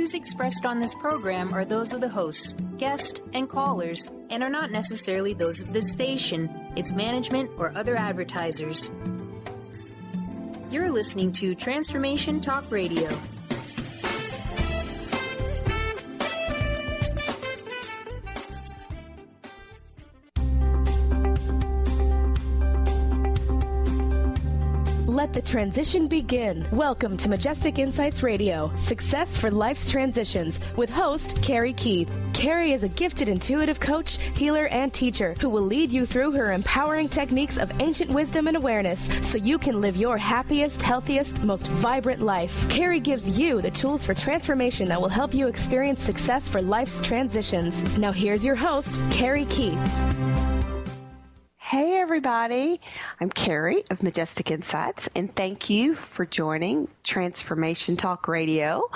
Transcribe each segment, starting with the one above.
views expressed on this program are those of the hosts, guests, and callers, and are not necessarily those of this station, its management, or other advertisers. You're listening to Transformation Talk Radio. Let the transition begin. Welcome to Majestic Insights Radio, Success for Life's Transitions, with host Karey Keith. Karey is a gifted intuitive coach, healer, and teacher who will lead you through her empowering techniques of ancient wisdom and awareness so you can live your happiest, healthiest, most vibrant life. Karey gives you the tools for transformation that will help you experience success for life's transitions. Now here's your host, Karey Keith. Hey everybody, I'm Karey of Majestic Insights, and thank you for joining Transformation Talk Radio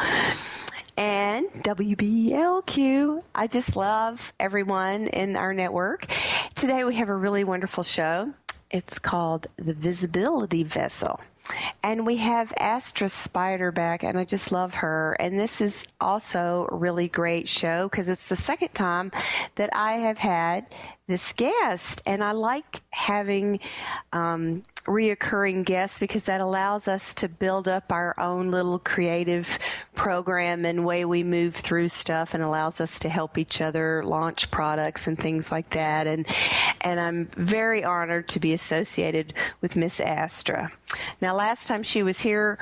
and WBLQ. I just love everyone in our network. Today we have a really wonderful show. It's called The Visibility Vessel. And we have Astra Spider back, and I just love her. And this is also a really great show because it's the second time that I have had this guest. And I like having reoccurring guests because that allows us to build up our own little creative program and way we move through stuff, and allows us to help each other launch products and things like that. And I'm very honored to be associated with Miss Astra. Now, last time she was here,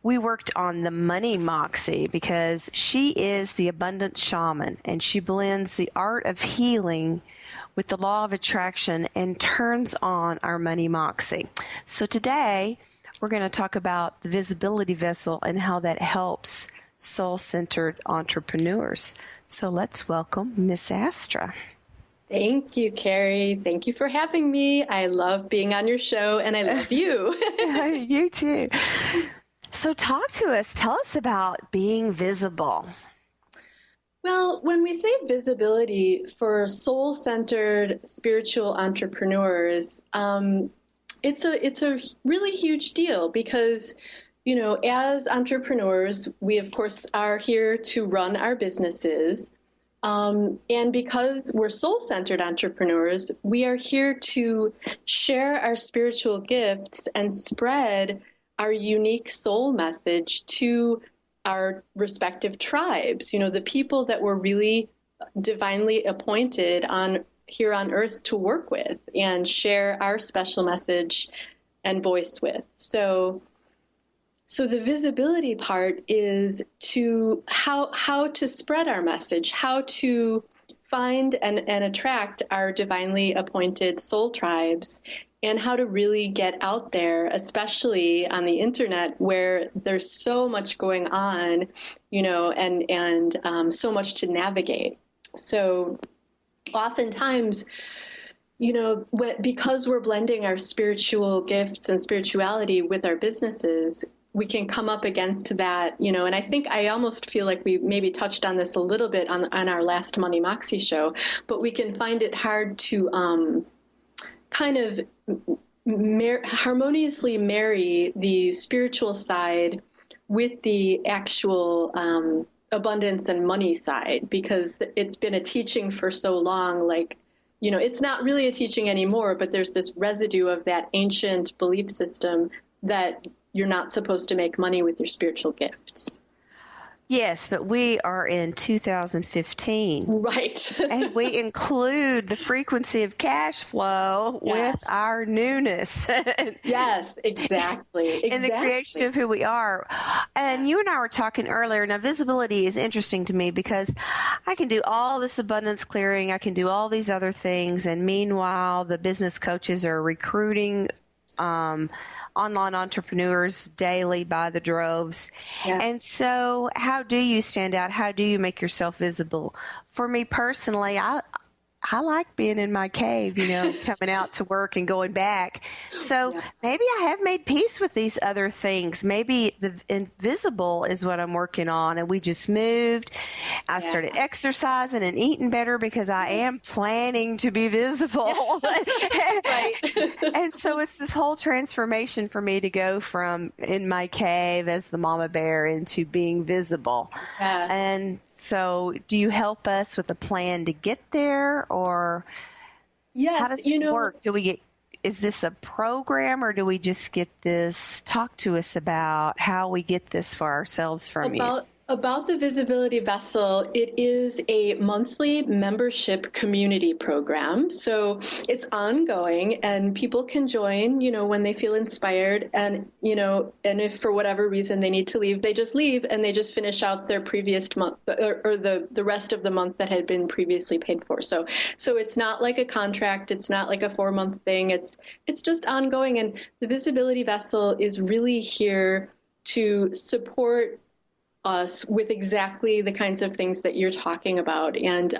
we worked on the Money Moxie because she is the abundant shaman, and she blends the art of healing with the law of attraction and turns on our Money Moxie. So today, we're going to talk about the visibility vessel and how that helps soul-centered entrepreneurs. So let's welcome Miss Astra. Thank you, Karey. Thank you for having me. I love being on your show, and I love you. You too. So talk to us. Tell us about being visible. Well, when we say visibility for soul-centered spiritual entrepreneurs, it's a really huge deal because, you know, as entrepreneurs, we of course are here to run our businesses. And because we're soul-centered entrepreneurs, we are here to share our spiritual gifts and spread our unique soul message to our respective tribes, you know, the people that were really divinely appointed here on earth to work with and share our special message and voice with. So the visibility part is to how to spread our message, how to find and attract our divinely appointed soul tribes, and how to really get out there, especially on the internet where there's so much going on, you know, and so much to navigate. So oftentimes, you know, because we're blending our spiritual gifts and spirituality with our businesses, we can come up against that, you know, and I think I almost feel like we maybe touched on this a little bit on our last Money Moxie show, but we can find it hard to kind of harmoniously marry the spiritual side with the actual abundance and money side, because it's been a teaching for so long, like, you know, it's not really a teaching anymore, but there's this residue of that ancient belief system that you're not supposed to make money with your spiritual gifts. Yes, but we are in 2015. Right. And we include the frequency of cash flow with our newness. Yes, exactly. In the creation of who we are. And you and I were talking earlier. Now, visibility is interesting to me because I can do all this abundance clearing. I can do all these other things. And meanwhile, the business coaches are recruiting online entrepreneurs daily by the droves. Yeah. And so how do you stand out? How do you make yourself visible? For me personally, I like being in my cave, coming out to work and going back. So maybe I have made peace with these other things. Maybe the invisible is what I'm working on. And we just moved. I started exercising and eating better because I am planning to be visible. Right. And so it's this whole transformation for me to go from in my cave as the mama bear into being visible. Yeah. And so do you help us with a plan to get there, or how does it work? Is this a program, or do we just get this? Talk to us about how we get this for ourselves from you. About the Visibility Vessel, it is a monthly membership community program. So it's ongoing, and people can join, when they feel inspired. And, and if for whatever reason they need to leave, they just leave and they just finish out their previous month or the rest of the month that had been previously paid for. So it's not like a contract. It's not like a 4-month thing. It's just ongoing. And the Visibility Vessel is really here to support us with exactly the kinds of things that you're talking about. And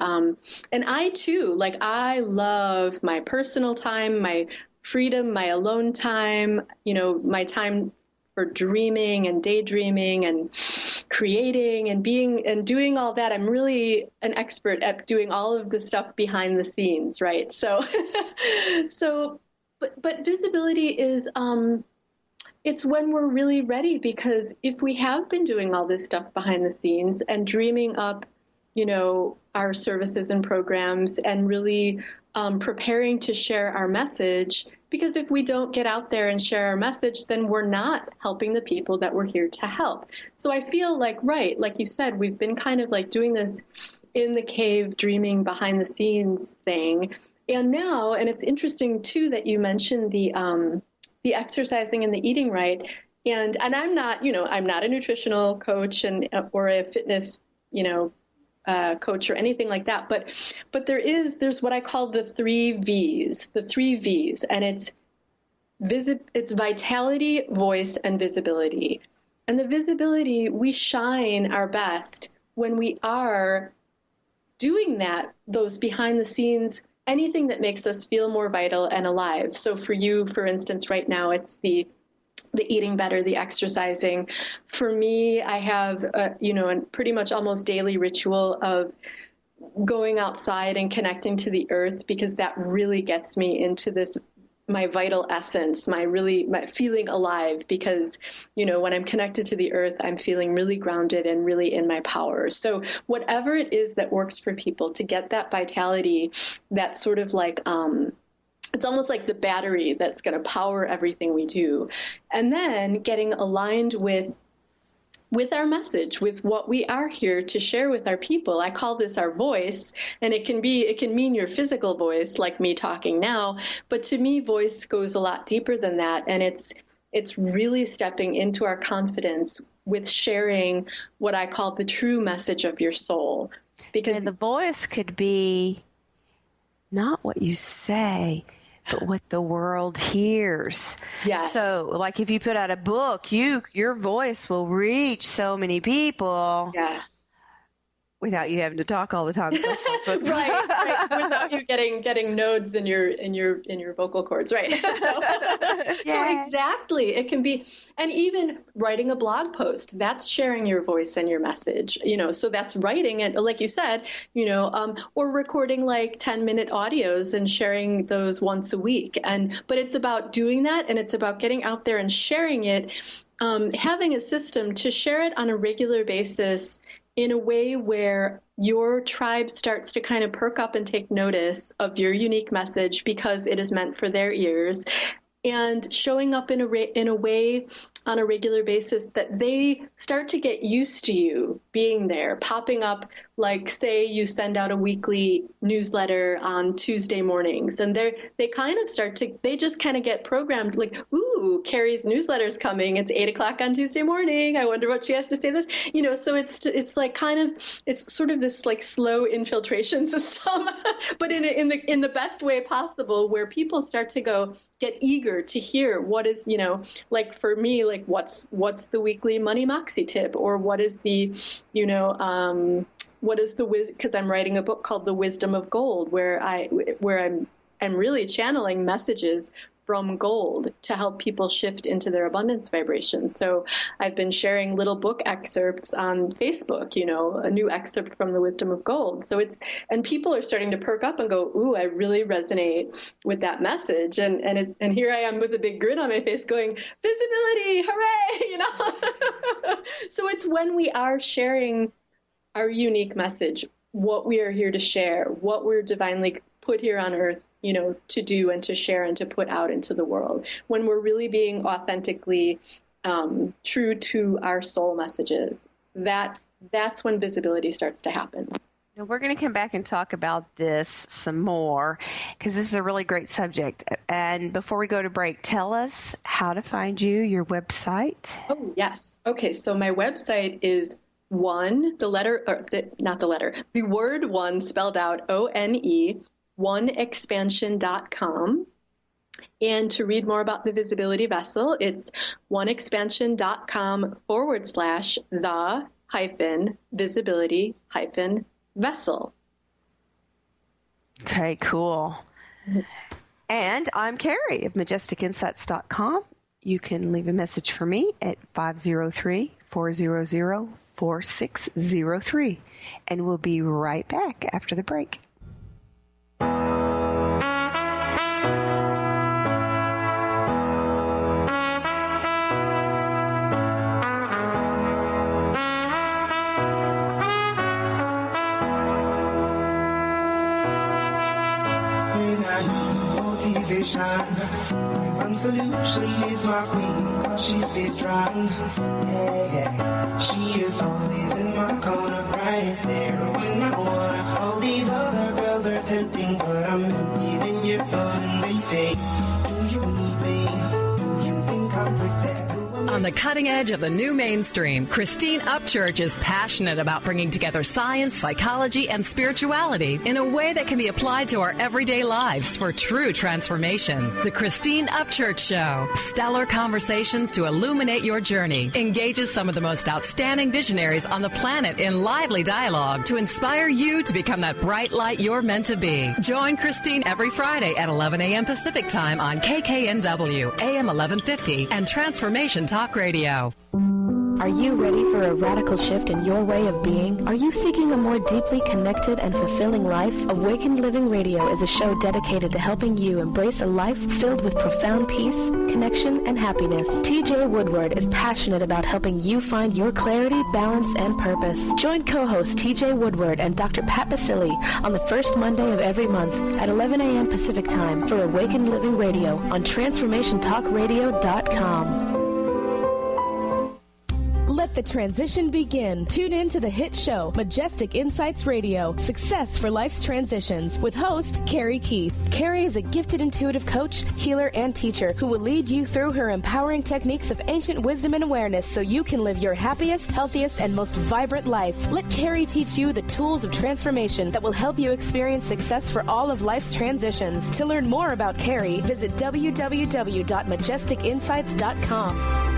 I too, I love my personal time, my freedom, my alone time, my time for dreaming and daydreaming and creating and being and doing all that. I'm really an expert at doing all of the stuff behind the scenes, right? So, but visibility is, it's when we're really ready, because if we have been doing all this stuff behind the scenes and dreaming up, our services and programs and really preparing to share our message, because if we don't get out there and share our message, then we're not helping the people that we're here to help. So I feel like you said, we've been kind of doing this in the cave, dreaming behind the scenes thing. And now, and it's interesting too that you mentioned the exercising and the eating right. And I'm not, I'm not a nutritional coach or a fitness, coach or anything like that. But there's what I call the 3 V's, and it's vitality, voice, and visibility. And the visibility, we shine our best when we are doing those behind the scenes, anything that makes us feel more vital and alive. So for you, for instance, right now, it's the eating better, the exercising. For me, I have, a pretty much almost daily ritual of going outside and connecting to the earth, because that really gets me into my vital essence, my feeling alive, because, when I'm connected to the earth, I'm feeling really grounded and really in my power. So whatever it is that works for people to get that vitality, that sort of it's almost like the battery that's going to power everything we do. And then getting aligned with our message, with what we are here to share with our people. I call this our voice, and it can mean your physical voice, like me talking now, but to me, voice goes a lot deeper than that, and it's really stepping into our confidence with sharing what I call the true message of your soul. Because the voice could be not what you say, but what the world hears. Yes. So if you put out a book, your voice will reach so many people. Yes. Without you having to talk all the time. So right. Without you getting nodes in your vocal cords, right? So exactly, it can be, and even writing a blog post, that's sharing your voice and your message. So that's writing it, like you said, or recording 10-minute audios and sharing those once a week. But it's about doing that, and it's about getting out there and sharing it, having a system to share it on a regular basis, in a way where your tribe starts to kind of perk up and take notice of your unique message, because it is meant for their ears, and showing up in a way on a regular basis that they start to get used to you being there, popping up. Say you send out a weekly newsletter on Tuesday mornings, and they just kind of get programmed, ooh, Karey's newsletter's coming. It's 8:00 on Tuesday morning. I wonder what she has to say this, so it's it's sort of this slow infiltration system, but in the best way possible, where people start to get eager to hear what is, for me, what's the weekly Money Moxie tip, or what is the, what is the wisdom? Because I'm writing a book called The Wisdom of Gold, where I'm really channeling messages from gold to help people shift into their abundance vibration. So I've been sharing little book excerpts on Facebook, a new excerpt from The Wisdom of Gold. So and people are starting to perk up and go, ooh, I really resonate with that message. And here I am with a big grin on my face going, visibility, hooray, So it's when we are sharing our unique message, what we are here to share, what we're divinely put here on earth, to do and to share and to put out into the world. When we're really being authentically true to our soul messages, that's when visibility starts to happen. Now, we're going to come back and talk about this some more because this is a really great subject. And before we go to break, tell us how to find you, your website. Oh, yes. Okay, so my website is the word one spelled out, ONE, oneexpansion.com. And to read more about the Visibility Vessel, it's oneexpansion.com/the-visibility-vessel. Okay, cool. And I'm Karey of MajesticInsights.com. You can leave a message for me at 503-400-4603. And we'll be right back after the break. My one solution is my queen, cause she stays strong. Yeah. She is always in my corner, right there when I wanna. All these other girls are tempting, but I'm empty when you're gone. And they say, do you need me? Do you think I'm pretend? On the cutting edge of the new mainstream, Christine Upchurch is passionate about bringing together science, psychology, and spirituality in a way that can be applied to our everyday lives for true transformation. The Christine Upchurch Show, stellar conversations to illuminate your journey, engages some of the most outstanding visionaries on the planet in lively dialogue to inspire you to become that bright light you're meant to be. Join Christine every Friday at 11 a.m. Pacific Time on KKNW, AM 1150, and Transformation Talk Radio. Are you ready for a radical shift in your way of being? Are you seeking a more deeply connected and fulfilling life? Awakened Living Radio is a show dedicated to helping you embrace a life filled with profound peace, connection, and happiness. TJ Woodward is passionate about helping you find your clarity, balance, and purpose. Join co-host TJ Woodward and Dr. Pat Basili on the first Monday of every month at 11 a.m. Pacific Time for Awakened Living Radio on TransformationTalkRadio.com. Let the transition begin. Tune in to the hit show, Majestic Insights Radio, Success for Life's Transitions, with host Karey Keith. Karey is a gifted intuitive coach, healer, and teacher who will lead you through her empowering techniques of ancient wisdom and awareness so you can live your happiest, healthiest, and most vibrant life. Let Karey teach you the tools of transformation that will help you experience success for all of life's transitions. To learn more about Karey, visit www.majesticinsights.com.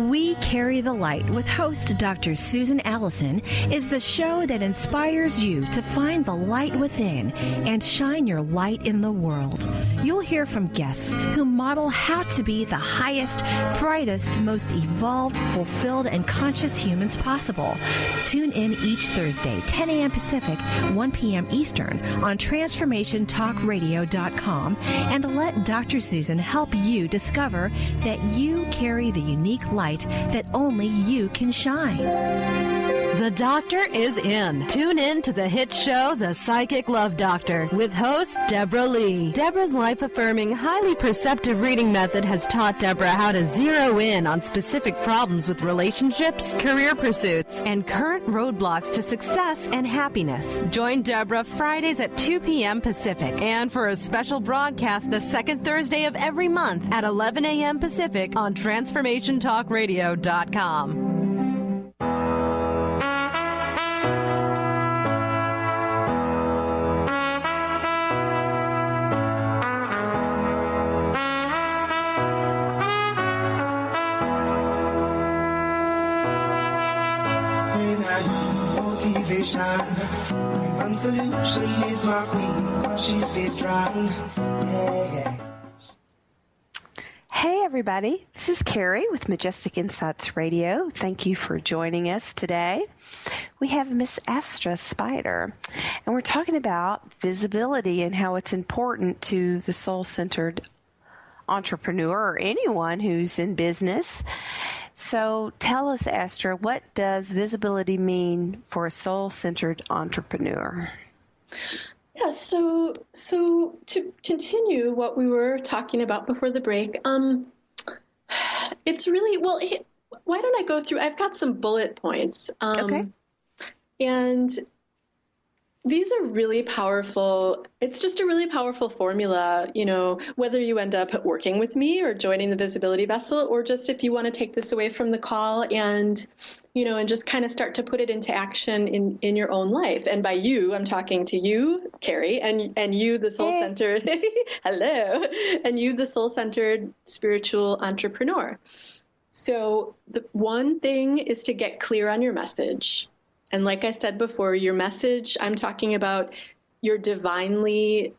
We Carry the Light with host Dr. Susan Allison is the show that inspires you to find the light within and shine your light in the world. You'll hear from guests who model how to be the highest, brightest, most evolved, fulfilled, and conscious humans possible. Tune in each Thursday, 10 a.m. Pacific, 1 p.m. Eastern on TransformationTalkRadio.com and let Dr. Susan help you discover that you carry the unique light that only you can shine. The doctor is in. Tune in to the hit show, The Psychic Love Doctor, with host Deborah Lee. Deborah's life-affirming, highly perceptive reading method has taught Deborah how to zero in on specific problems with relationships, career pursuits, and current roadblocks to success and happiness. Join Deborah Fridays at 2 p.m. Pacific, and for a special broadcast the second Thursday of every month at 11 a.m. Pacific on TransformationTalkRadio.com. motivation. My one solution is my queen, cause she stays strong. Yeah. Hey everybody, this is Karey with Majestic Insights Radio. Thank you for joining us today. We have Miss Astra Spider, and we're talking about visibility and how it's important to the soul-centered entrepreneur or anyone who's in business. So tell us, Astra, what does visibility mean for a soul-centered entrepreneur? Yeah, so to continue what we were talking about before the break, it's really, why don't I go through, I've got some bullet points. Okay. And these are really powerful. It's just a really powerful formula, whether you end up working with me or joining the Visibility Vessel, or just if you want to take this away from the call and just kind of start to put it into action in your own life. And by you, I'm talking to you, Karey, and you, the soul-centered, hello, and you, the soul-centered spiritual entrepreneur. So the one thing is to get clear on your message. And like I said before, your message, I'm talking about your divinely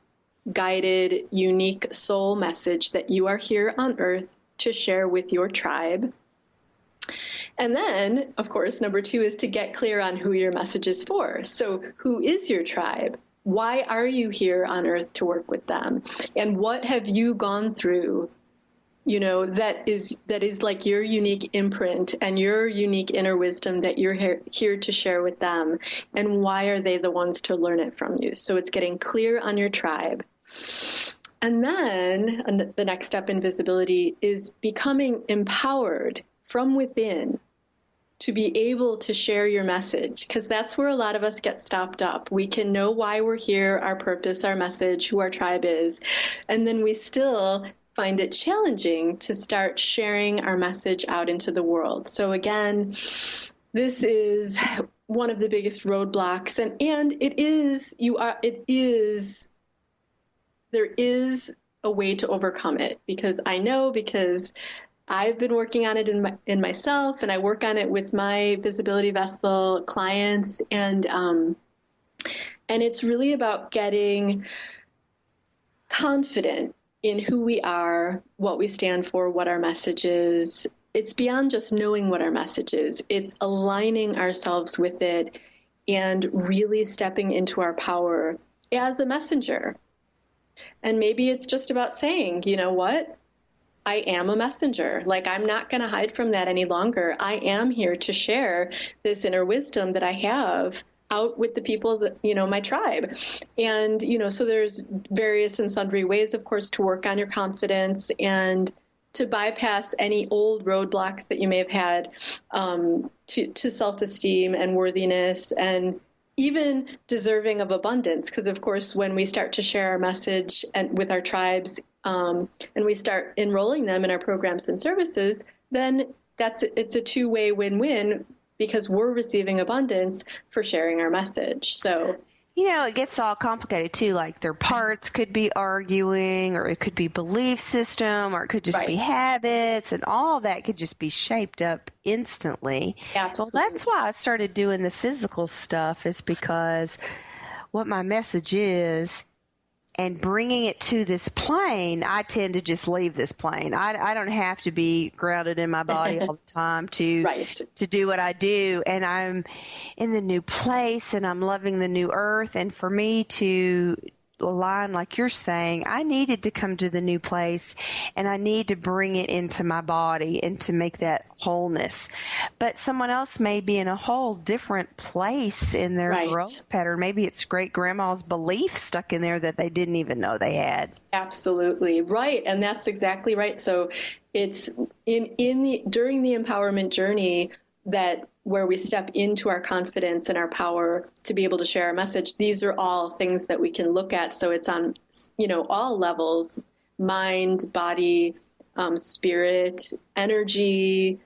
guided, unique soul message that you are here on earth to share with your tribe. And then, of course, number 2 is to get clear on who your message is for. So who is your tribe? Why are you here on earth to work with them? And what have you gone through, that is like your unique imprint and your unique inner wisdom that you're here to share with them? And why are they the ones to learn it from you? So it's getting clear on your tribe. And then the next step in visibility is becoming empowered from within to be able to share your message, because that's where a lot of us get stopped up. We can know why we're here, our purpose, our message, who our tribe is, and then we still find it challenging to start sharing our message out into the world. So again, this is one of the biggest roadblocks, and there is a way to overcome it, because I've been working on it in myself, and I work on it with my Visibility Vessel clients, and it's really about getting confident in who we are, what we stand for, what our message is. It's beyond just knowing what our message is. It's aligning ourselves with it and really stepping into our power as a messenger. And maybe it's just about saying, you know what? I am a messenger. Like, I'm not going to hide from that any longer. I am here to share this inner wisdom that I have out with the people that, my tribe. And, so there's various and sundry ways, of course, to work on your confidence and to bypass any old roadblocks that you may have had to self-esteem and worthiness and even deserving of abundance. Because, of course, when we start to share our message and with our tribes, and we start enrolling them in our programs and services, then it's a two-way win-win, because we're receiving abundance for sharing our message. So, it gets all complicated too. Like, their parts could be arguing, or it could be belief system, or it could just be habits, and all that could just be shaped up instantly. Absolutely. Well, that's why I started doing the physical stuff, is because what my message is, and bringing it to this plane, I tend to just leave this plane. I don't have to be grounded in my body all the time to do what I do. And I'm in the new place, and I'm loving the new earth. And for me to align, like you're saying, I needed to come to the new place, and I need to bring it into my body and to make that wholeness. But someone else may be in a whole different place in their growth pattern. Maybe it's great grandma's belief stuck in there that they didn't even know they had. Absolutely right, and that's exactly right. So it's during the empowerment journey that where we step into our confidence and our power to be able to share our message. These are all things that we can look at. So it's on, all levels: mind, body, spirit, energy,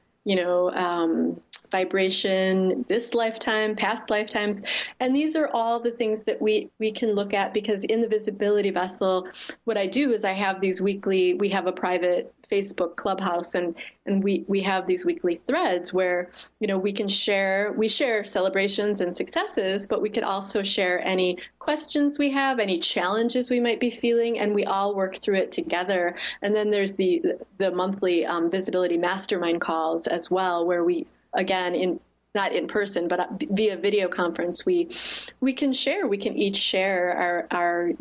vibration, this lifetime, past lifetimes. And these are all the things that we can look at, because in the Visibility Vessel, what I do is I have these weekly, we have a private Facebook clubhouse, and we have these weekly threads where, we share celebrations and successes, but we could also share any questions we have, any challenges we might be feeling, and we all work through it together. And then there's the monthly Visibility Mastermind calls as well, where we, again, not in person, but via video conference, we can each share our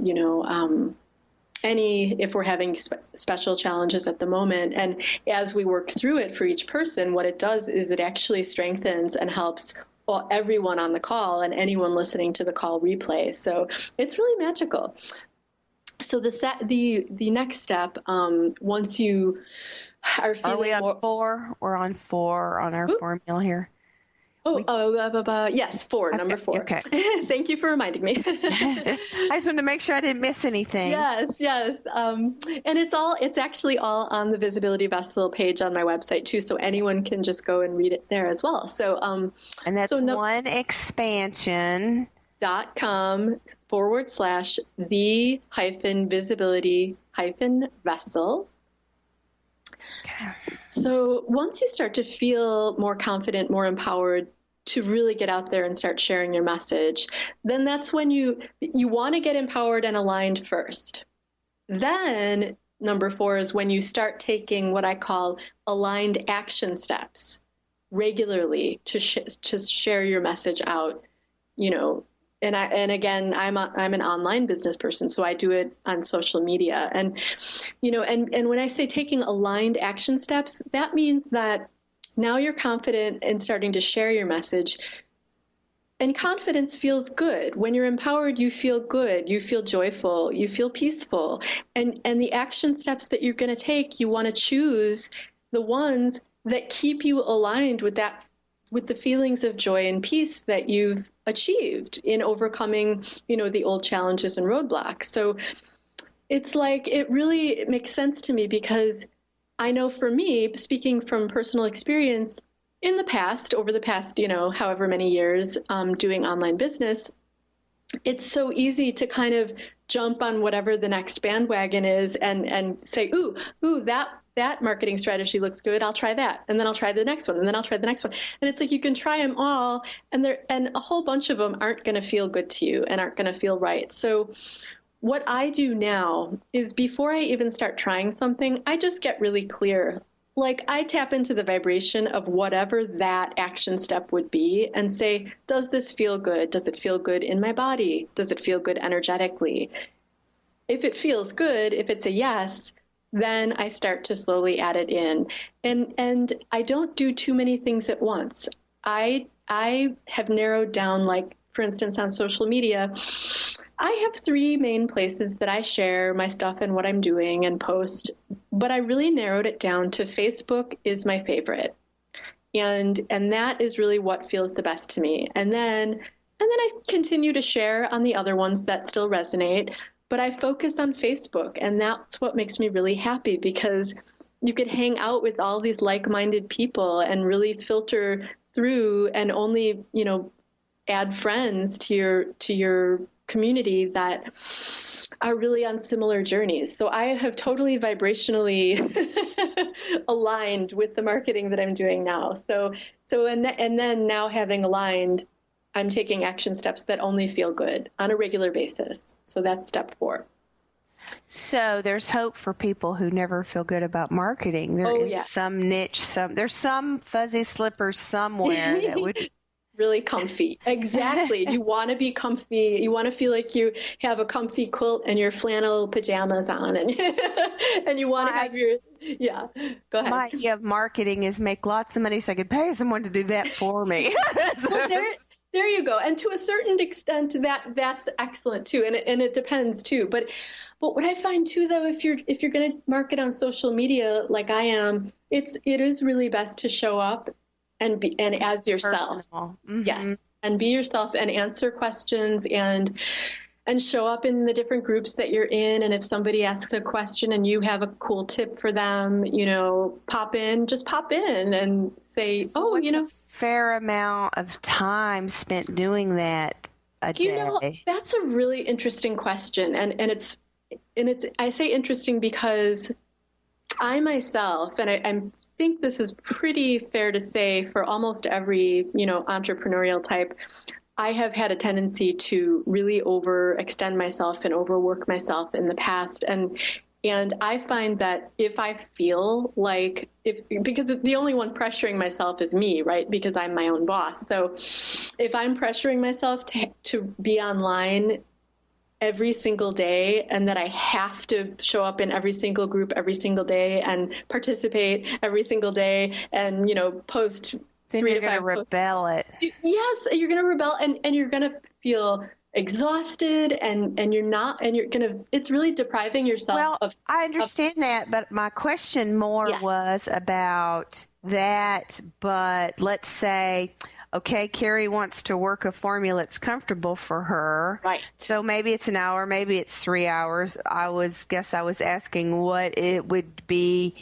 if we're having special challenges at the moment. And as we work through it for each person, what it does is it actually strengthens and helps everyone on the call and anyone listening to the call replay. So it's really magical. So the next step, once you are feeling... Are we on 4? We're on 4 on our formula here. Yes, 4, okay, number 4. Okay. Thank you for reminding me. I just wanted to make sure I didn't miss anything. Yes. And it's actually all on the Visibility Vessel page on my website too, so anyone can just go and read it there as well. So and that's oneexpansion.com/the-visibility-vessel. Okay. So once you start to feel more confident, more empowered to really get out there and start sharing your message, then that's when you want to get empowered and aligned first. Then number 4 is when you start taking what I call aligned action steps regularly to share your message out, And again, I'm an online business person, so I do it on social media. And, and when I say taking aligned action steps, that means that now you're confident in starting to share your message. And confidence feels good. When you're empowered, you feel good, you feel joyful, you feel peaceful. And the action steps that you're going to take, you want to choose the ones that keep you aligned with the feelings of joy and peace that you've achieved in overcoming, the old challenges and roadblocks. So it's like, it really makes sense to me, because I know for me, speaking from personal experience, in the past, over the past, however many years doing online business, it's so easy to kind of jump on whatever the next bandwagon is and say, ooh, that marketing strategy looks good. I'll try that. And then I'll try the next one. And then I'll try the next one. And it's like, you can try them all, and a whole bunch of them aren't going to feel good to you and aren't going to feel right. So what I do now is, before I even start trying something, I just get really clear. Like, I tap into the vibration of whatever that action step would be and say, does this feel good? Does it feel good in my body? Does it feel good energetically? If it feels good, if it's a yes, then I start to slowly add it in. And I don't do too many things at once. I have narrowed down, like, for instance, on social media, I have 3 main places that I share my stuff and what I'm doing and post, but I really narrowed it down to Facebook is my favorite. And that is really what feels the best to me. And then I continue to share on the other ones that still resonate, but I focus on Facebook, and that's what makes me really happy, because you could hang out with all these like-minded people and really filter through and only, add friends to your community that are really on similar journeys. So I have totally vibrationally aligned with the marketing that I'm doing now. And then now, having aligned, I'm taking action steps that only feel good on a regular basis. So that's step 4. So there's hope for people who never feel good about marketing. There is some niche, there's some fuzzy slippers somewhere that would... Really comfy. Exactly. You want to be comfy. You want to feel like you have a comfy quilt and your flannel pajamas on, and you want to have your, go ahead. My idea of marketing is make lots of money so I could pay someone to do that for me. Well, there you go. And to a certain extent, that's excellent too. And it depends too. But what I find too, though, if you're going to market on social media like I am, it is really best to show up and as yourself. Mm-hmm. Yes. And be yourself and answer questions. And and show up in the different groups that you're in. And if somebody asks a question and you have a cool tip for them, just pop in and say, a fair amount of time spent doing that a day? That's a really interesting question. And it's I say interesting because I myself, and I think this is pretty fair to say for almost every, entrepreneurial type, I have had a tendency to really overextend myself and overwork myself in the past. And I find that if I feel like, because the only one pressuring myself is me, right? Because I'm my own boss. So if I'm pressuring myself to be online every single day, and that I have to show up in every single group every single day and participate every single day and, post then 3 you're to 5 going to rebel it. Yes, you're going to rebel and you're going to feel exhausted and it's really depriving yourself of. I understand that, but my question more was about that. But let's say, okay, Karey wants to work a formula that's comfortable for her. Right. So maybe it's an hour, maybe it's 3 hours. I was asking what it would be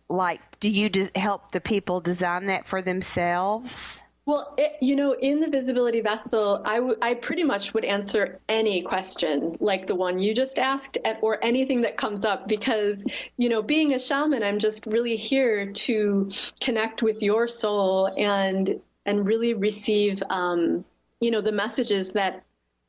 like. Do you help the people design that for themselves? Well, in the Visibility Vessel, I pretty much would answer any question like the one you just asked, or anything that comes up, because, being a shaman, I'm just really here to connect with your soul and really receive, the messages that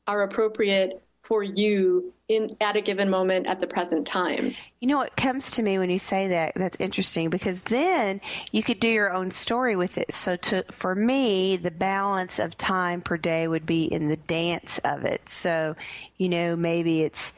are appropriate for you at a given moment at the present time. What comes to me when you say that, that's interesting, because then you could do your own story with it. So for me, the balance of time per day would be in the dance of it. So, maybe it's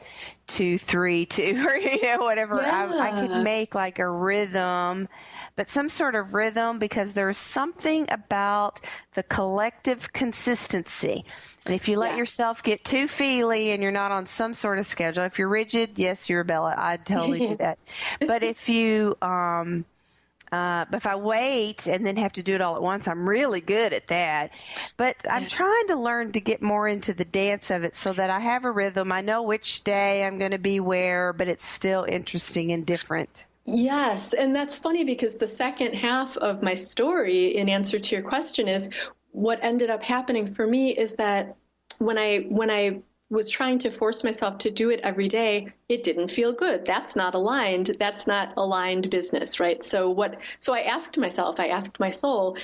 2, 3, 2, or, whatever. Yeah. I could make like a rhythm, but some sort of rhythm, because there's something about the collective consistency. And if you let yourself get too feely and you're not on some sort of schedule, if you're rigid, yes, you rebel. I'd totally do that. But if you, if I wait and then have to do it all at once, I'm really good at that. But I'm trying to learn to get more into the dance of it so that I have a rhythm. I know which day I'm going to be where, but it's still interesting and different. Yes. And that's funny, because the second half of my story in answer to your question is what ended up happening for me is that when I was trying to force myself to do it every day, it didn't feel good. That's not aligned. That's not aligned business, right? So I asked myself, I asked my soul,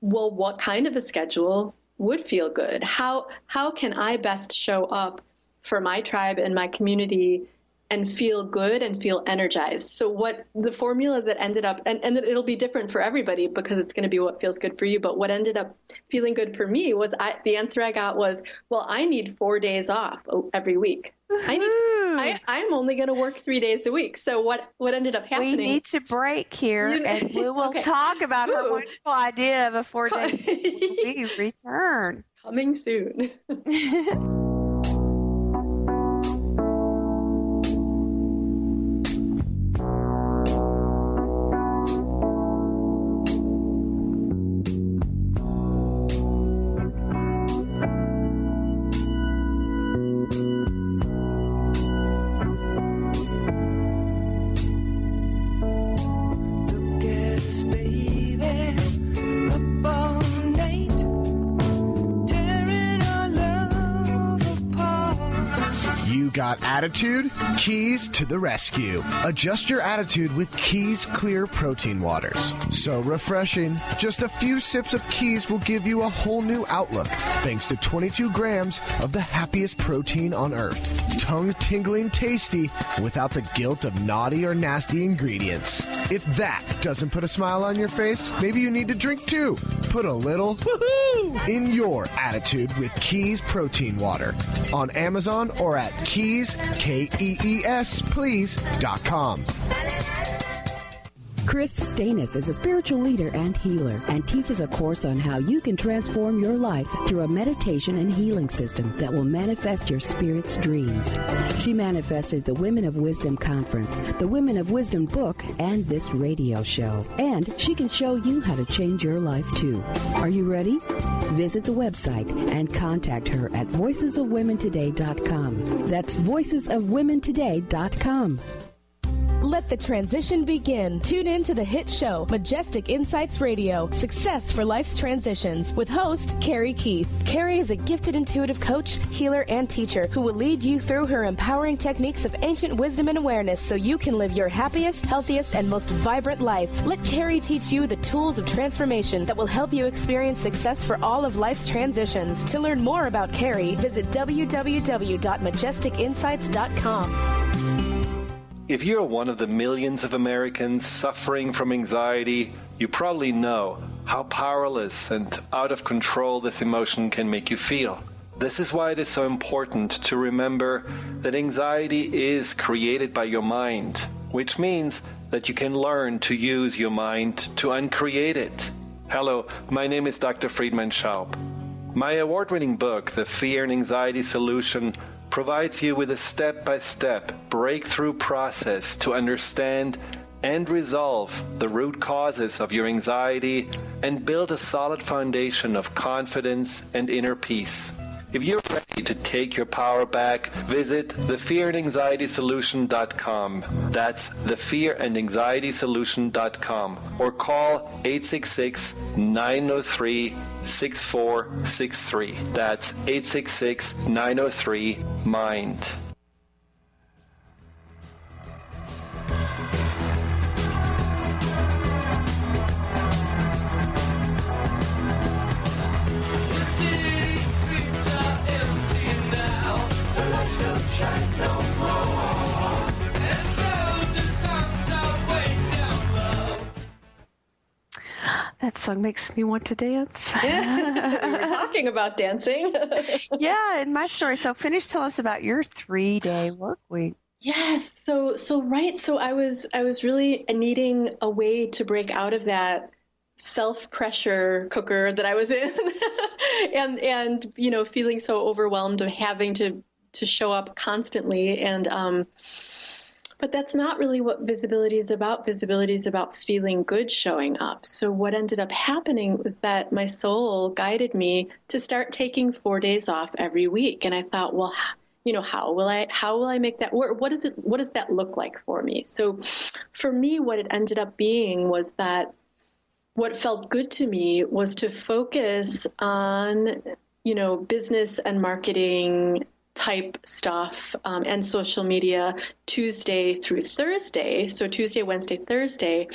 well, what kind of a schedule would feel good? How can I best show up for my tribe and my community and feel good and feel energized? So what the formula that ended up, and it'll be different for everybody because it's going to be what feels good for you, but what ended up feeling good for me was the answer I got was, well, I need 4 days off every week. I'm only going to work 3 days a week. So what ended up happening? We need to break here, and we will talk about our wonderful idea of a 4-day we return. Coming soon. Got attitude? Keys to the rescue. Adjust your attitude with Keys Clear Protein Waters. So refreshing. Just a few sips of Keys will give you a whole new outlook, thanks to 22 grams of the happiest protein on earth. Tongue-tingling tasty without the guilt of naughty or nasty ingredients. If that doesn't put a smile on your face, maybe you need to drink too. Put a little woohoo in your attitude with Keys Protein Water on Amazon or at Keys, KEES, please.com. Chris Stanis is a spiritual leader and healer and teaches a course on how you can transform your life through a meditation and healing system that will manifest your spirit's dreams. She manifested the Women of Wisdom Conference, the Women of Wisdom book, and this radio show. And she can show you how to change your life too. Are you ready? Visit the website and contact her at voicesofwomentoday.com. That's voicesofwomentoday.com. Let the transition begin. Tune in to the hit show, Majestic Insights Radio, Success for Life's Transitions, with host Karey Keith. Karey is a gifted intuitive coach, healer, and teacher who will lead you through her empowering techniques of ancient wisdom and awareness so you can live your happiest, healthiest, and most vibrant life. Let Karey teach you the tools of transformation that will help you experience success for all of life's transitions. To learn more about Karey, visit www.majesticinsights.com. If you're one of the millions of Americans suffering from anxiety, you probably know how powerless and out of control this emotion can make you feel. This is why it is so important to remember that anxiety is created by your mind, which means that you can learn to use your mind to uncreate it. Hello, my name is Dr. Friedman Schaub. My award-winning book, The Fear and Anxiety Solution, provides you with a step-by-step breakthrough process to understand and resolve the root causes of your anxiety and build a solid foundation of confidence and inner peace. If you're ready to take your power back, visit thefearandanxietysolution.com. That's thefearandanxietysolution.com, or call 866-903-6463. That's 866-903-MIND. That song makes me want to dance. We were talking about dancing. Yeah, and my story. So finish telling us about your 3-day work week. Yes. So I was really needing a way to break out of that self-pressure cooker that I was in and feeling so overwhelmed of having to show up constantly. And but that's not really what visibility is about. Visibility is about feeling good showing up. So what ended up happening was that my soul guided me to start taking 4 days off every week. And I thought, well, how will I make that work? What does that look like for me? So for me, what it ended up being was that what felt good to me was to focus on, business and marketing type stuff and social media Tuesday through Thursday. So Tuesday, Wednesday, Thursday,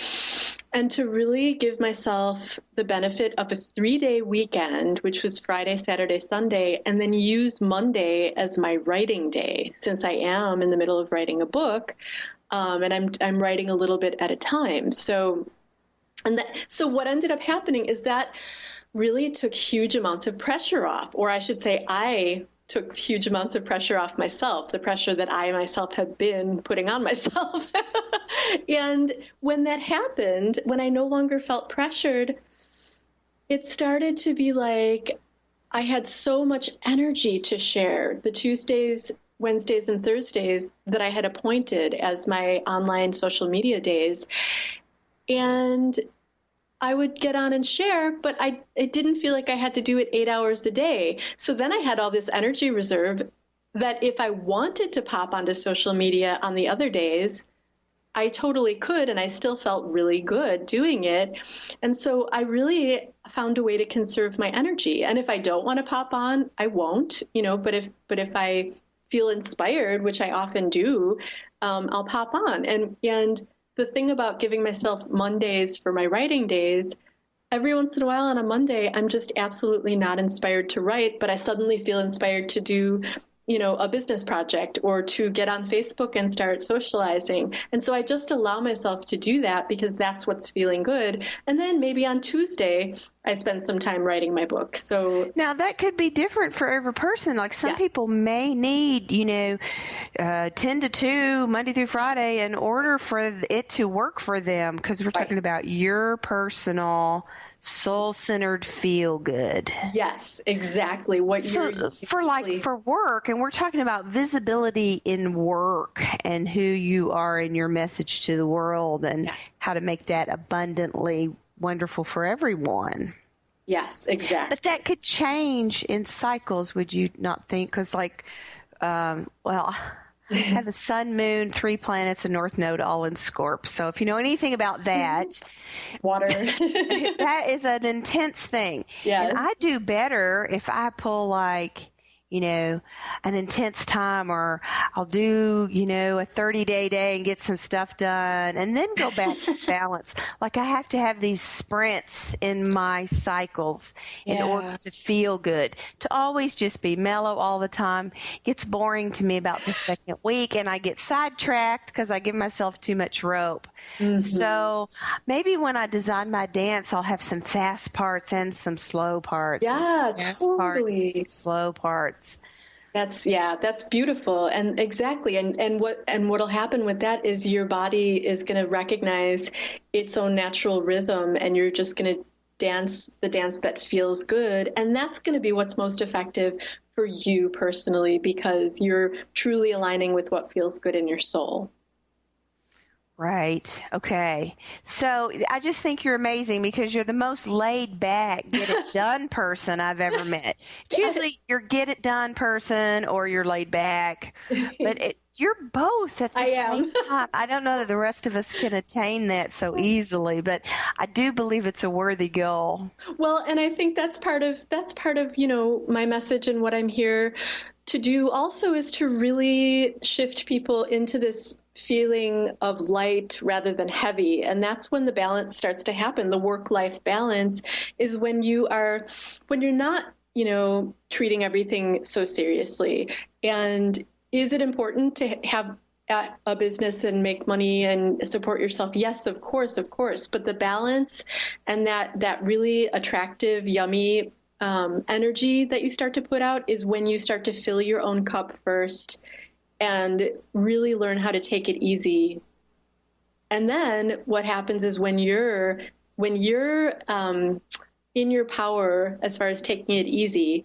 and to really give myself the benefit of a 3-day weekend, which was Friday, Saturday, Sunday, and then use Monday as my writing day, since I am in the middle of writing a book, and I'm writing a little bit at a time. So what ended up happening is that really took huge amounts of pressure off, or I should say I took huge amounts of pressure off myself, the pressure that I myself have been putting on myself. And when that happened, when I no longer felt pressured, it started to be like I had so much energy to share. The Tuesdays, Wednesdays, and Thursdays that I had appointed as my online social media days. And I would get on and share, but I didn't feel like I had to do it 8 hours a day. So then I had all this energy reserve that if I wanted to pop onto social media on the other days, I totally could, and I still felt really good doing it. And so I really found a way to conserve my energy. And if I don't want to pop on, I won't, but if I feel inspired, which I often do, I'll pop on. And the thing about giving myself Mondays for my writing days, every once in a while on a Monday, I'm just absolutely not inspired to write, but I suddenly feel inspired to do a business project or to get on Facebook and start socializing. And so I just allow myself to do that because that's what's feeling good. And then maybe on Tuesday, I spend some time writing my book. So now that could be different for every person. Like some people may need, 10 to 2 Monday through Friday in order for it to work for them, because we're talking about your personal soul-centered feel good. Yes, exactly. For work, and we're talking about visibility in work and who you are in your message to the world and how to make that abundantly wonderful for everyone. Yes, exactly. But that could change in cycles, would you not think? Because I have a sun, moon, 3 planets, a north node all in Scorp. So if you know anything about that, water, that is an intense thing. Yes. And I do better if I pull an intense time, or I'll do, a 30-day day and get some stuff done and then go back to balance. Like I have to have these sprints in my cycles in order to feel good. To always just be mellow all the time gets boring to me about the second week, and I get sidetracked because I give myself too much rope. Mm-hmm. So maybe when I design my dance, I'll have some fast parts and some slow parts. Yeah, totally. Parts and some slow parts. That's beautiful. And exactly. And what'll happen with that is your body is going to recognize its own natural rhythm, and you're just going to dance the dance that feels good. And that's going to be what's most effective for you personally, because you're truly aligning with what feels good in your soul. Right. Okay. So I just think you're amazing because you're the most laid back, get it done person I've ever met. It's usually you're get it done person or you're laid back, but you're both at the same time. I don't know that the rest of us can attain that so easily, but I do believe it's a worthy goal. Well, and I think that's part of, my message, and what I'm here to do also is to really shift people into this feeling of light rather than heavy. And that's when the balance starts to happen. The work-life balance is when you're not, treating everything so seriously. And is it important to have a business and make money and support yourself? Yes, of course. But the balance and that really attractive, yummy energy that you start to put out is when you start to fill your own cup first and really learn how to take it easy. And then what happens is when you're in your power as far as taking it easy,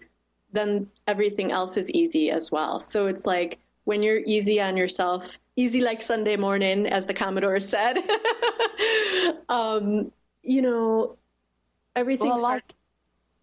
then everything else is easy as well. So it's like when you're easy on yourself, easy like Sunday morning, as the Commodore said, everything's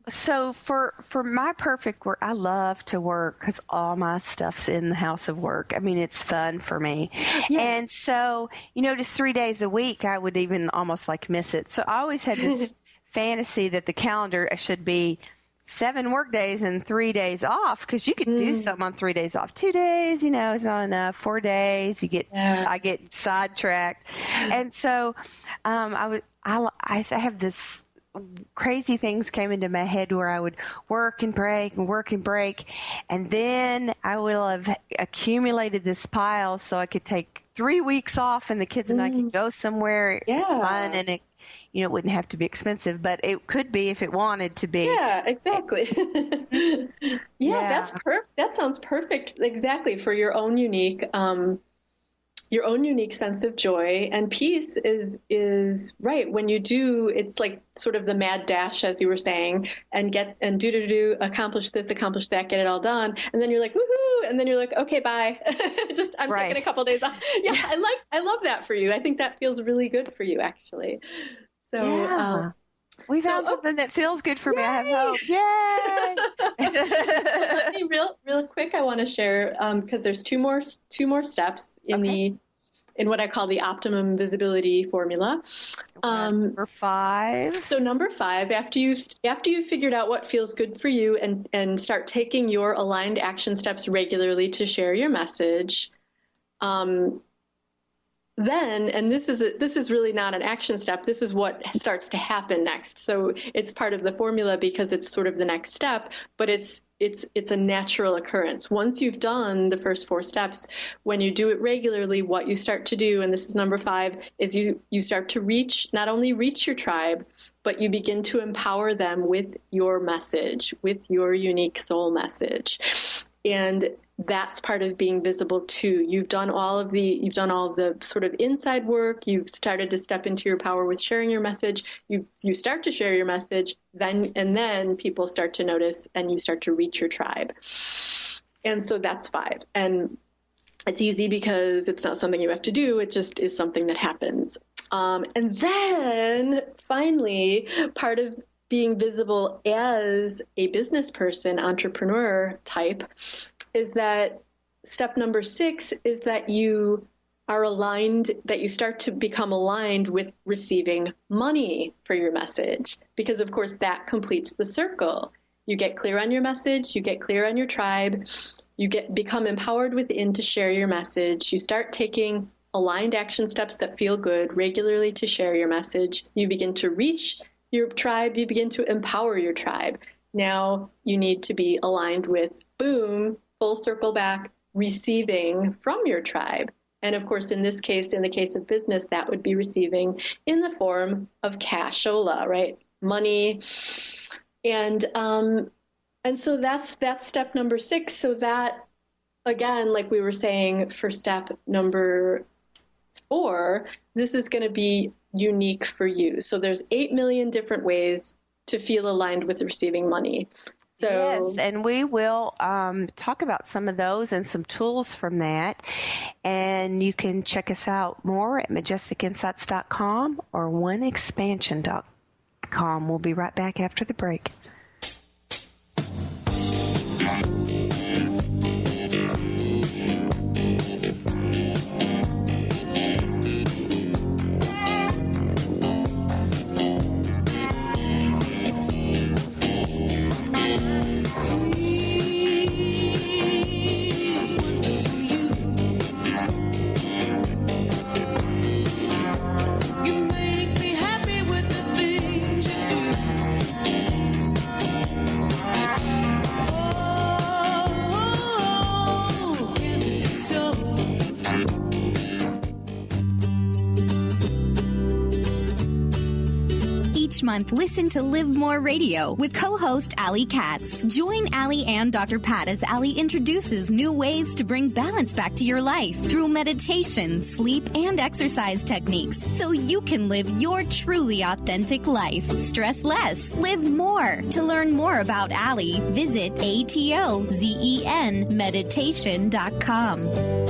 So for my perfect work, I love to work because all my stuff's in the house of work. I mean, it's fun for me. Yeah. And so, just 3 days a week, I would even almost miss it. So I always had this fantasy that the calendar should be 7 work days and 3 days off, because you could do something on 3 days off. 2 days, is not enough. 4 days, I get sidetracked. And so I have this crazy things came into my head where I would work and break, and then I will have accumulated this pile so I could take 3 weeks off and the kids and I could go somewhere fun, and it wouldn't have to be expensive, but it could be if it wanted to be. Yeah, exactly. That's perfect. That sounds perfect. Exactly, for your own unique sense of joy and peace is right. When you do, it's like sort of the mad dash, as you were saying, and accomplish this, accomplish that, get it all done. And then you're like, woohoo. And then you're like, okay, bye. I'm taking a couple of days off. Yeah. I love that for you. I think that feels really good for you, actually. So, we found something that feels good for me. I have hope. Yay! Let me real quick. I want to share because there's two more steps in what I call the optimum visibility formula. Number 5. So number 5, after you figured out what feels good for you and start taking your aligned action steps regularly to share your message. Then, and this is really not an action step, this is what starts to happen next. So it's part of the formula because it's sort of the next step, but it's it's a natural occurrence. Once you've done the first 4 steps, when you do it regularly, what you start to do, and this is number 5, is you start to not only reach your tribe, but you begin to empower them with your message, with your unique soul message. And that's part of being visible too. You've done all the sort of inside work. You've started to step into your power with sharing your message. You start to share your message, then people start to notice, and you start to reach your tribe. And so that's 5. And it's easy because it's not something you have to do. It just is something that happens. And then finally, part of being visible as a business person, entrepreneur type, is that step number 6 is that you are aligned, that you start to become aligned with receiving money for your message. Because of course that completes the circle. You get clear on your message, you get clear on your tribe, you become empowered within to share your message. You start taking aligned action steps that feel good regularly to share your message. You begin to reach your tribe, you begin to empower your tribe. Now you need to be aligned with, boom, full circle back, receiving from your tribe. And of course, in this case, in the case of business, that would be receiving in the form of cashola, right? Money. And so that's step number 6. So that, again, like we were saying for step number 4, this is going to be unique for you. So there's 8 million different ways to feel aligned with receiving money. So, yes, and we will talk about some of those and some tools from that. And you can check us out more at MajesticInsights.com or OneExpansion.com. We'll be right back after the break. Each month, listen to Live More Radio with co-host Allie Katz. Join Allie and Dr. Pat as Allie introduces new ways to bring balance back to your life through meditation, sleep, and exercise techniques so you can live your truly authentic life. Stress less, live more. To learn more about Allie, visit ATOZENmeditation.com.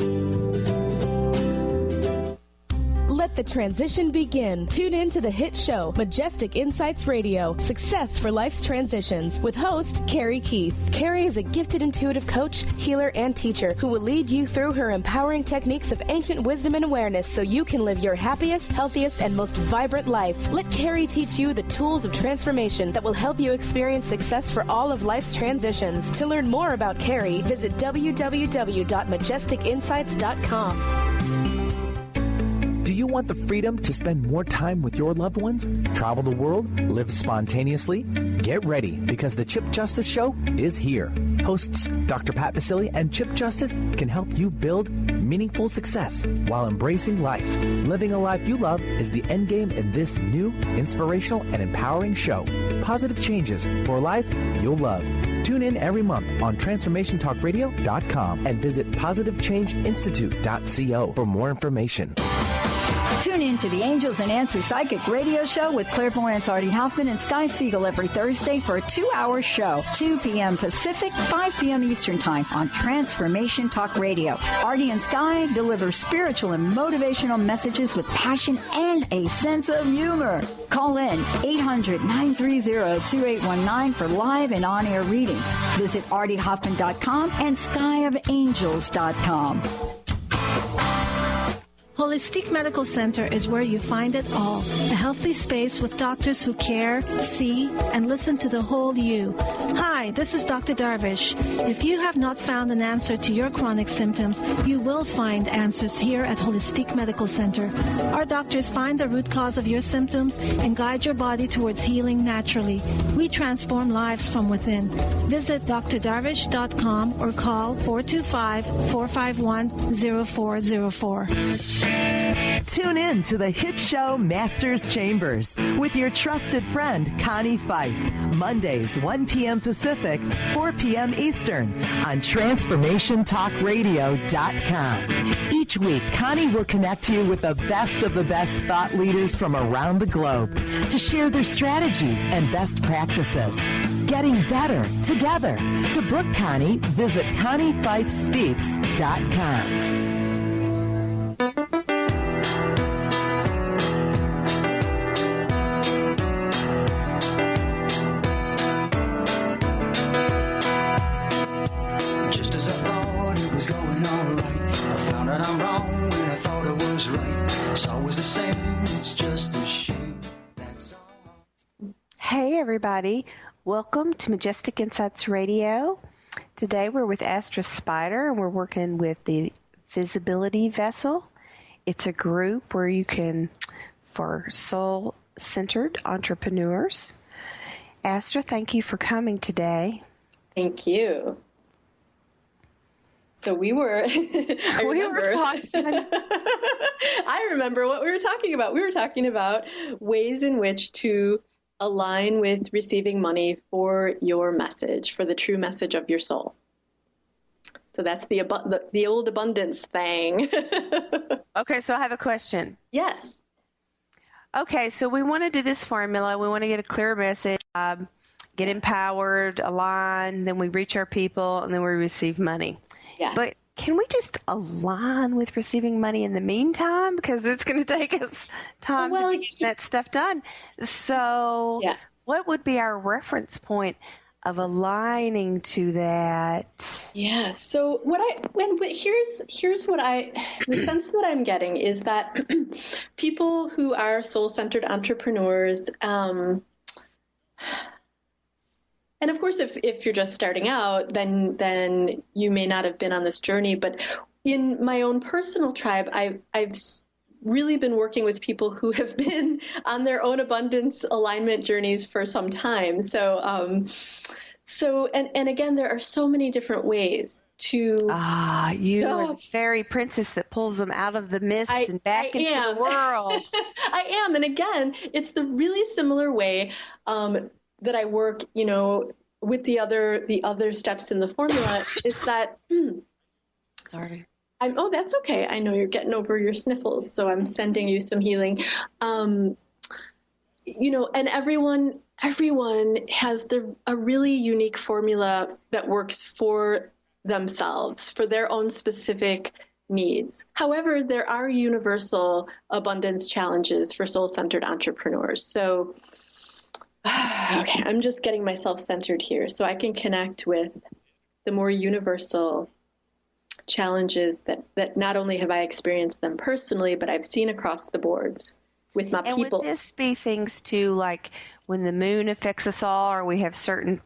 Let the transition begin. Tune in to the hit show, Majestic Insights Radio, Success for Life's Transitions, with host Karey Keith. Karey is a gifted intuitive coach, healer, and teacher who will lead you through her empowering techniques of ancient wisdom and awareness so you can live your happiest, healthiest, and most vibrant life. Let Karey teach you the tools of transformation that will help you experience success for all of life's transitions. To learn more about Karey, visit www.majesticinsights.com. Do you want the freedom to spend more time with your loved ones? Travel the world? Live spontaneously? Get ready, because the Chip Justice Show is here. Hosts Dr. Pat Basile and Chip Justice can help you build meaningful success while embracing life. Living a life you love is the end game in this new, inspirational, and empowering show. Positive changes for life you'll love. Tune in every month on TransformationTalkRadio.com and visit PositiveChangeInstitute.co for more information. Tune in to the Angels and Answers Psychic Radio Show with clairvoyants Artie Hoffman and Sky Siegel every Thursday for a 2-hour show, 2 p.m. Pacific, 5 p.m. Eastern Time on Transformation Talk Radio. Artie and Sky deliver spiritual and motivational messages with passion and a sense of humor. Call in 800-930-2819 for live and on-air readings. Visit ArtieHoffman.com and SkyofAngels.com. Holistic Medical Center is where you find it all. A healthy space with doctors who care, see, and listen to the whole you. Hi, this is Dr. Darvish. If you have not found an answer to your chronic symptoms, you will find answers here at Holistic Medical Center. Our doctors find the root cause of your symptoms and guide your body towards healing naturally. We transform lives from within. Visit drdarvish.com or call 425-451-0404. Tune in to the hit show Masters Chambers with your trusted friend Connie Fife. Mondays, 1 p.m. Pacific, 4 p.m. Eastern on TransformationTalkRadio.com. Each week, Connie will connect you with the best of the best thought leaders from around the globe to share their strategies and best practices. Getting better together. To book Connie, visit ConnieFifeSpeaks.com. Hey everybody, welcome to Majestic Insights Radio. Today we're with Astra Spider and we're working with the Visibility Vessel. It's a group where you can, for soul-centered entrepreneurs. Astra, thank you for coming today. Thank you. So we were, I remember what we were talking about. We were talking about ways in which to align with receiving money for your message, for the true message of your soul. So that's the old abundance thing. Okay, so I have a question. Yes. Okay, so we want to do this formula. We want to get a clear message, get empowered, align, then we reach our people, and then we receive money. Yeah. But can we just align with receiving money in the meantime? Because it's going to take us time to get that stuff done. So what would be our reference point of aligning to that? Yeah. So here's what the sense that I'm getting is that people who are soul-centered entrepreneurs, and of course, if you're just starting out, then you may not have been on this journey. But in my own personal tribe, I've really been working with people who have been on their own abundance alignment journeys for some time. So again, there are so many different ways to. You are the fairy princess that pulls them out of the mist and back into the world. I am, and again, it's the really similar way. That I work, with the other steps in the formula is that. Sorry. That's okay. I know you're getting over your sniffles, so I'm sending you some healing. And everyone has a really unique formula that works for themselves, for their own specific needs. However, there are universal abundance challenges for soul-centered entrepreneurs. So. Okay, I'm just getting myself centered here so I can connect with the more universal challenges that not only have I experienced them personally, but I've seen across the boards with my people. And would this be things too, like when the moon affects us all, or we have certain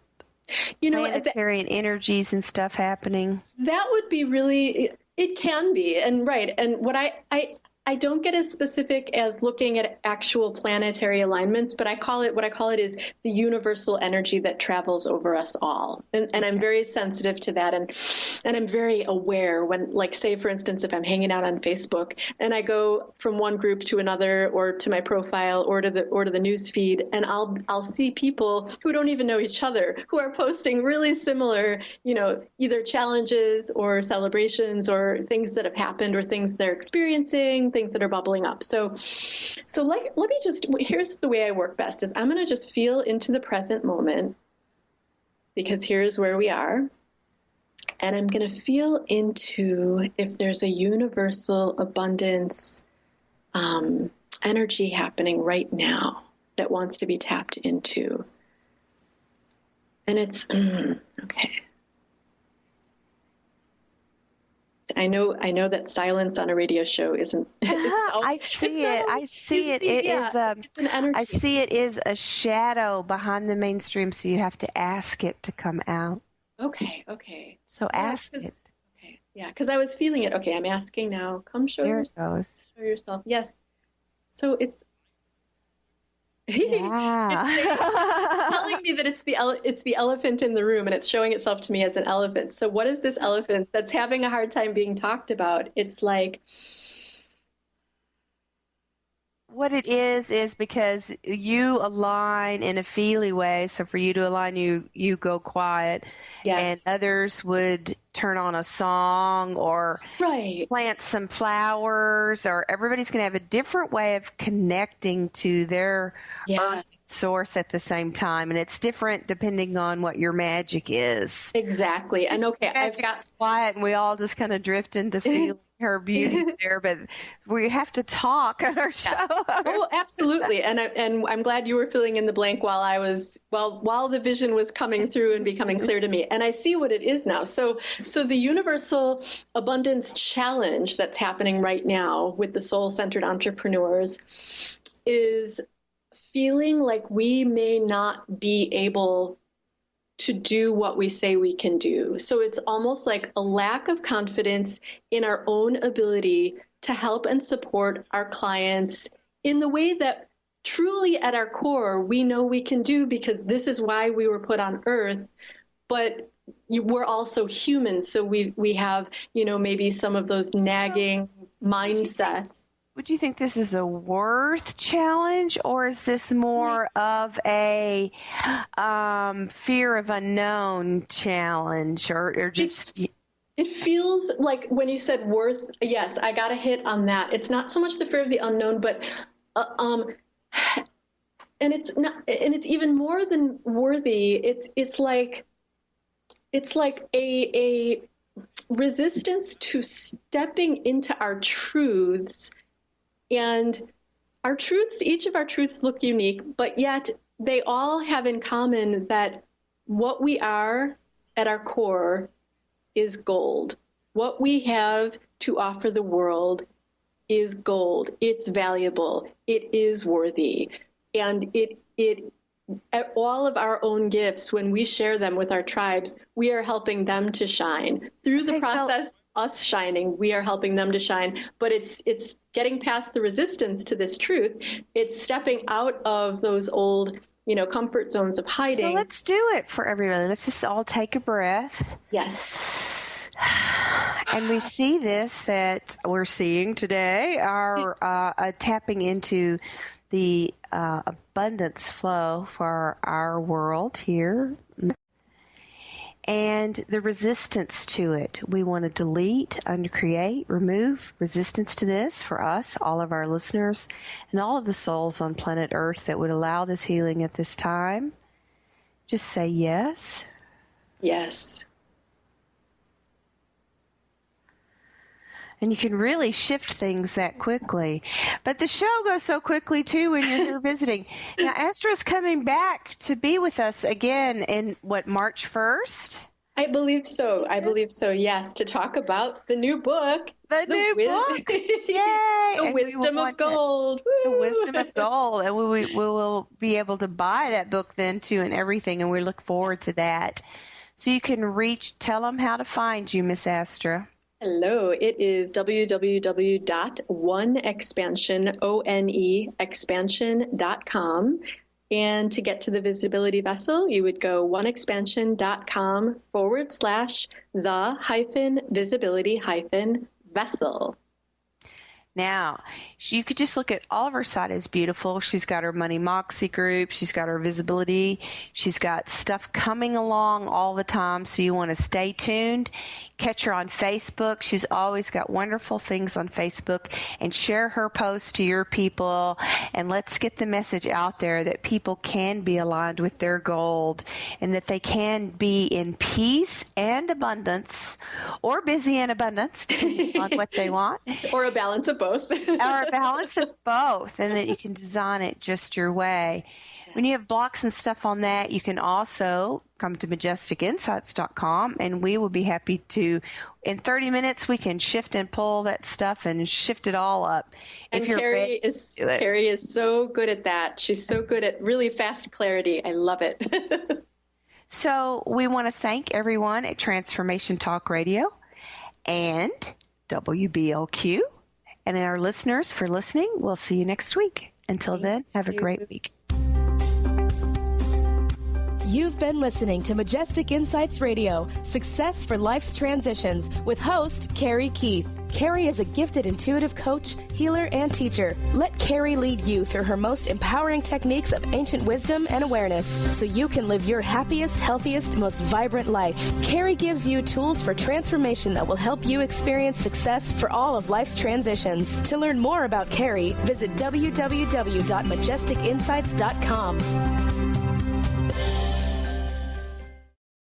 planetary energies and stuff happening? That would be really, it can be, and right. And what I don't get as specific as looking at actual planetary alignments, but what I call it is the universal energy that travels over us all. And I'm very sensitive to that. And I'm very aware when, like, say, for instance, if I'm hanging out on Facebook and I go from one group to another or to my profile or to the news feed, and I'll see people who don't even know each other who are posting really similar, either challenges or celebrations or things that have happened or things they're experiencing, things that are bubbling up. So let me just, here's the way I work best is I'm going to just feel into the present moment, because here's where we are. And I'm going to feel into if there's a universal abundance energy happening right now that wants to be tapped into. And it's, okay. I know that silence on a radio show isn't. I see it. I see it. It's an energy. I see it is a shadow behind the mainstream, so you have to ask it to come out. Okay. So ask it. Okay. Yeah, because I was feeling it. Okay, I'm asking now. Come show yourself. Show yourself. Yes. So it's. Yeah. It's telling me that it's the elephant in the room, and it's showing itself to me as an elephant. So what is this elephant that's having a hard time being talked about? It's like what it is because you align in a feely way. So for you to align, you go quiet, and others would turn on a song or plant some flowers, or everybody's going to have a different way of connecting to their earth source at the same time, and it's different depending on what your magic is. Exactly. And I've got quiet, and we all just kind of drift into feeling her beauty there, but we have to talk on our show. Oh, absolutely. And I'm glad you were filling in the blank while the vision was coming through and becoming clear to me. And I see what it is now. So the Universal Abundance Challenge that's happening right now with the soul-centered entrepreneurs is feeling like we may not be able to do what we say we can do. So it's almost like a lack of confidence in our own ability to help and support our clients in the way that truly at our core we know we can do, because this is why we were put on earth. But we're also humans, so we have, maybe some of those nagging mindsets. Would you think this is a worth challenge, or is this more of a fear of unknown challenge, or just? It feels like when you said worth, yes, I got a hit on that. It's not so much the fear of the unknown, but and it's not, and it's even more than worthy. It's like a resistance to stepping into our truths. And our truths, each of our truths look unique, but yet they all have in common that what we are at our core is gold. What we have to offer the world is gold. It's valuable. It is worthy. And all of our own gifts, when we share them with our tribes, we are helping them to shine. Through the process, us shining, we are helping them to shine. But it's getting past the resistance to this truth. It's stepping out of those old, comfort zones of hiding. So let's do it for everybody. Let's just all take a breath. Yes. And we see this that we're seeing today, our tapping into the abundance flow for our world here. And the resistance to it. We want to delete, uncreate, remove resistance to this for us, all of our listeners, and all of the souls on planet Earth that would allow this healing at this time. Just say yes. Yes. And you can really shift things that quickly. But the show goes so quickly, too, when you're here visiting. Now, Astra's coming back to be with us again in, March 1st? I believe so. Yes, to talk about the new book. The new book! Yay! The Wisdom of Gold. The Wisdom of Gold. And we will be able to buy that book then, too, and everything. And we look forward to that. So you can tell them how to find you, Miss Astra. Hello, it is www.oneexpansion.com. And to get to the visibility vessel, you would go oneexpansion.com/the-visibility-vessel. Now, you could just look at all of her site as beautiful. She's got her Money Moxie group. She's got her visibility. She's got stuff coming along all the time, so you want to stay tuned. Catch her on Facebook. She's always got wonderful things on Facebook. And share her posts to your people. And let's get the message out there that people can be aligned with their gold and that they can be in peace and abundance, or busy and abundance, depending on what they want. Or a balance of both. Or a balance of both. And that you can design it just your way. When you have blocks and stuff on that, you can also come to MajesticInsights.com, and we will be happy to, in 30 minutes, we can shift and pull that stuff and shift it all up. And Karey is so good at that. She's so good at really fast clarity. I love it. So we want to thank everyone at Transformation Talk Radio and WBLQ and our listeners for listening. We'll see you next week. Until then, have a great week. You've been listening to Majestic Insights Radio, Success for Life's Transitions, with host Karey Keith. Karey is a gifted intuitive coach, healer, and teacher. Let Karey lead you through her most empowering techniques of ancient wisdom and awareness so you can live your happiest, healthiest, most vibrant life. Karey gives you tools for transformation that will help you experience success for all of life's transitions. To learn more about Karey, visit www.majesticinsights.com.